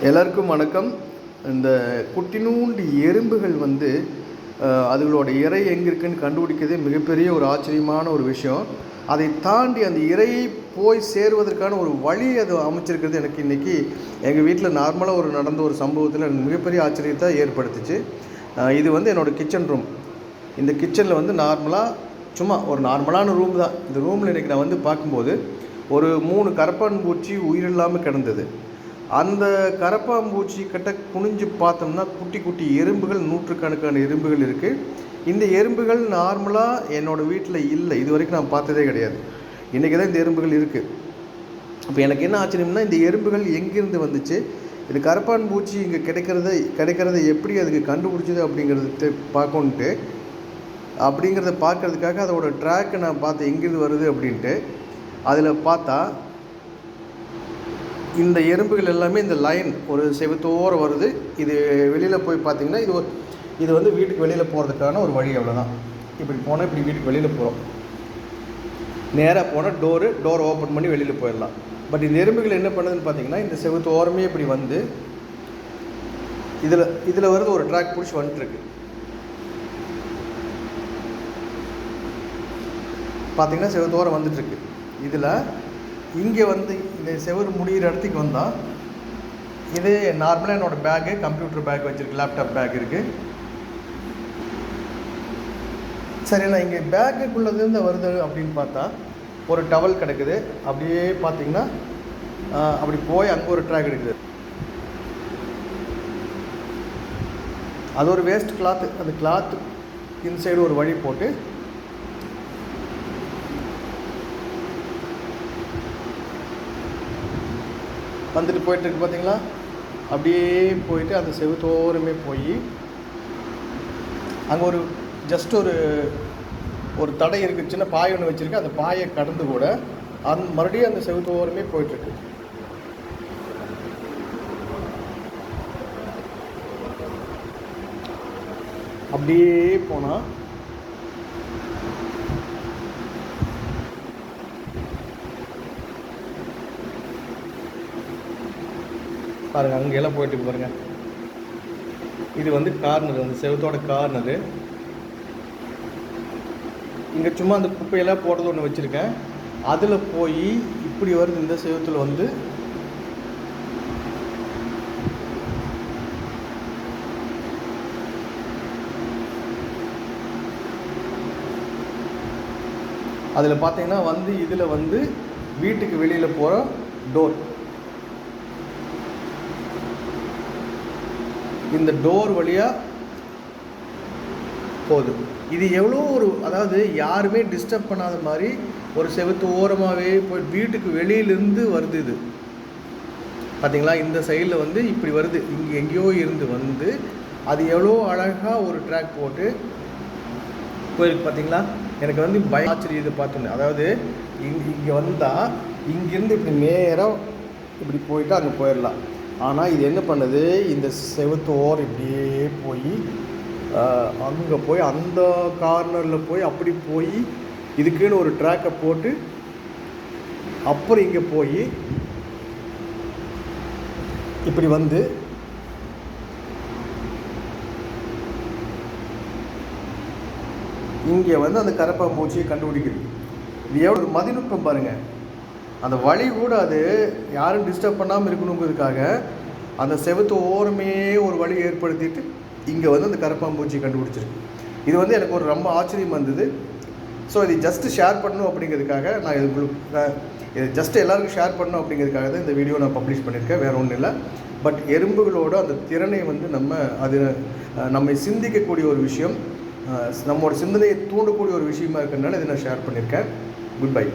எல்லாருக்கும் வணக்கம். இந்த குட்டினூண்டு எறும்புகள் அதுகளோட இறை எங்கே இருக்குன்னு கண்டுபிடிக்கிறதே மிகப்பெரிய ஒரு ஆச்சரியமான ஒரு விஷயம். அதை தாண்டி அந்த இறையை போய் சேருவதற்கான ஒரு வழி அது அமைச்சிருக்கிறது எனக்கு இன்றைக்கி எங்கள் வீட்டில் நார்மலாக நடந்த ஒரு சம்பவத்தில் எனக்கு மிகப்பெரிய ஆச்சரியத்தை ஏற்படுத்துச்சு. இது என்னோடய கிச்சன் ரூம். இந்த கிச்சனில் நார்மலாக சும்மா ஒரு நார்மலான ரூம் தான். இந்த ரூமில் இன்றைக்கி நான் பார்க்கும்போது ஒரு 3 கரப்பான் பூச்சி உயிரில்லாமல் கிடந்தது. அந்த கரப்பாம்பூச்சி கிட்ட குனிஞ்சு பார்த்தோம்னா குட்டி குட்டி எறும்புகள், நூற்றுக்கணக்கான எறும்புகள் இருக்குது. இந்த எறும்புகள் நார்மலாக என்னோடய வீட்டில் இல்லை, இது வரைக்கும் நான் பார்த்ததே கிடையாது. இன்றைக்கி தான் இந்த எறும்புகள் இருக்குது. அப்போ எனக்கு என்ன ஆச்சரியம்னா, இந்த எறும்புகள் எங்கேருந்து வந்துச்சு, இது கரப்பான் பூச்சி இங்கே கிடைக்கிறத எப்படி அதுக்கு கண்டுபிடிச்சது அப்படிங்கிறத பார்க்குறதுக்காக அதோட ட்ராக்கை நான் பார்த்தேன், எங்கேருந்து வருது அப்படின்ட்டு. அதில் பார்த்தா இந்த எறும்புகள் எல்லாமே இந்த லைன் ஒரு செவத்தோடு வருது. இது வெளியில் போய் பார்த்திங்கன்னா இது வீட்டுக்கு வெளியில் போகிறதுக்கான ஒரு வழி, அவ்வளோதான். இப்படி போனால் இப்படி வீட்டுக்கு வெளியில் போகிறோம், நேராக போனால் டோர் ஓப்பன் பண்ணி வெளியில் போயிடலாம். பட் இந்த எறும்புகள் என்ன பண்ணுதுன்னு பார்த்தீங்கன்னா, இந்த செவத்தோரமே இப்படி இதில் வருது, ஒரு ட்ராக் பிடிச்சி வந்துட்டுருக்கு. பார்த்திங்கன்னா செவத்தோரம் வந்துட்டுருக்கு. இதில் இங்கே இந்த செவரு முடிகிற இடத்துக்கு வந்தால் இது நார்மலாக என்னோடய பேக்கு, கம்ப்யூட்டர் பேக் வச்சுருக்கு, லேப்டாப் பேக் இருக்குது. சரி, நான் இங்கே பேக்குக்குள்ளேருந்து வருது அப்படின்னு பார்த்தா ஒரு டவல் கிடக்குது. அப்படியே பார்த்திங்கன்னா அப்படி போய் அங்கே ஒரு ட்ராக் இருக்குது. அது ஒரு வேஸ்ட் கிளாத்து. அந்த கிளாத்து இன்சைடு ஒரு வழி போட்டு வந்துட்டு போயிட்டுருக்கு. பார்த்தீங்களா, அப்படியே போயிட்டு அந்த செவுத்தோரமே போய் அங்கே ஜஸ்ட் ஒரு தடை இருக்குது, சின்ன பாய் ஒன்று வச்சுருக்கு. அந்த பாயை கடந்து கூட மறுபடியும் அந்த செவுத்தோரமே போயிட்டுருக்கு. அப்படியே போனால் பாருங்கள், அங்கெல்லாம் போயிட்டு பாருங்கள். இது கார்னர், அந்த செவத்தோட கார்னரு. இங்கே சும்மா அந்த குப்பையெல்லாம் போடுறது ஒன்று வச்சுருக்கேன். அதில் போய் இப்படி வருது. இந்த செவத்தில் அதில் பார்த்தீங்கன்னா இதில் வீட்டுக்கு வெளியில் போகிற டோர். இந்த டோர் வழியாக போகுது. இது எவ்வளோ அதாவது யாருமே டிஸ்டர்ப் பண்ணாத மாதிரி ஒரு செவத்து ஓரமாகவே போய் வீட்டுக்கு வெளியிலேருந்து வருது. இது பார்த்திங்களா, இந்த சைடில் இப்படி வருது. இங்கே எங்கேயோ இருந்து அது எவ்வளோ அழகாக ஒரு ட்ராக் போட்டு போயிருக்கு. பார்த்திங்களா, எனக்கு பயம் ஆச்சரியம் இதை பார்த்துன்னு. அதாவது இங்கே வந்தால் இங்கேருந்து இப்படி நேராக இப்படி போயிட்டு அங்கே போயிடலாம். ஆனால் இது என்ன பண்ணுது, இந்த செவத்தோர் இப்படியே போய் அங்கே போய் அந்த கார்னரில் போய் அப்படி போய் இதுக்குன்னு ஒரு ட்ராக்கை போட்டு அப்புறம் இங்கே போய் இப்படி இங்கே அந்த கரப்பாம்பூச்சியை கண்டுபிடிக்குது. இது எவ்வளோ மதிநுட்பம் பாருங்கள். அந்த வழி கூட அது யாரும் டிஸ்டர்ப் பண்ணாமல் இருக்கணுங்கிறதுக்காக அந்த செவத்து ஓரமே ஒரு வழி ஏற்படுத்திட்டு இங்கே அந்த கரப்பாம்பூச்சி கண்டுபிடிச்சிருக்கு. இது எனக்கு ரொம்ப ஆச்சரியம் வந்தது. ஸோ இது ஜஸ்ட்டு ஷேர் பண்ணணும் அப்படிங்கிறதுக்காக நான் இது ஜஸ்ட் எல்லாருக்கும் ஷேர் பண்ணணும் அப்படிங்கிறதுக்காக தான் இந்த வீடியோ நான் பப்ளிஷ் பண்ணியிருக்கேன், வேறு ஒன்றும் இல்லை. பட் எறும்புகளோட அந்த திறனை நம்மை சிந்திக்கக்கூடிய ஒரு விஷயம், நம்மளோட சிந்தனையை தூண்டக்கூடிய ஒரு விஷயமா இருக்கிறதுனால இதை நான் ஷேர் பண்ணியிருக்கேன். Good bye.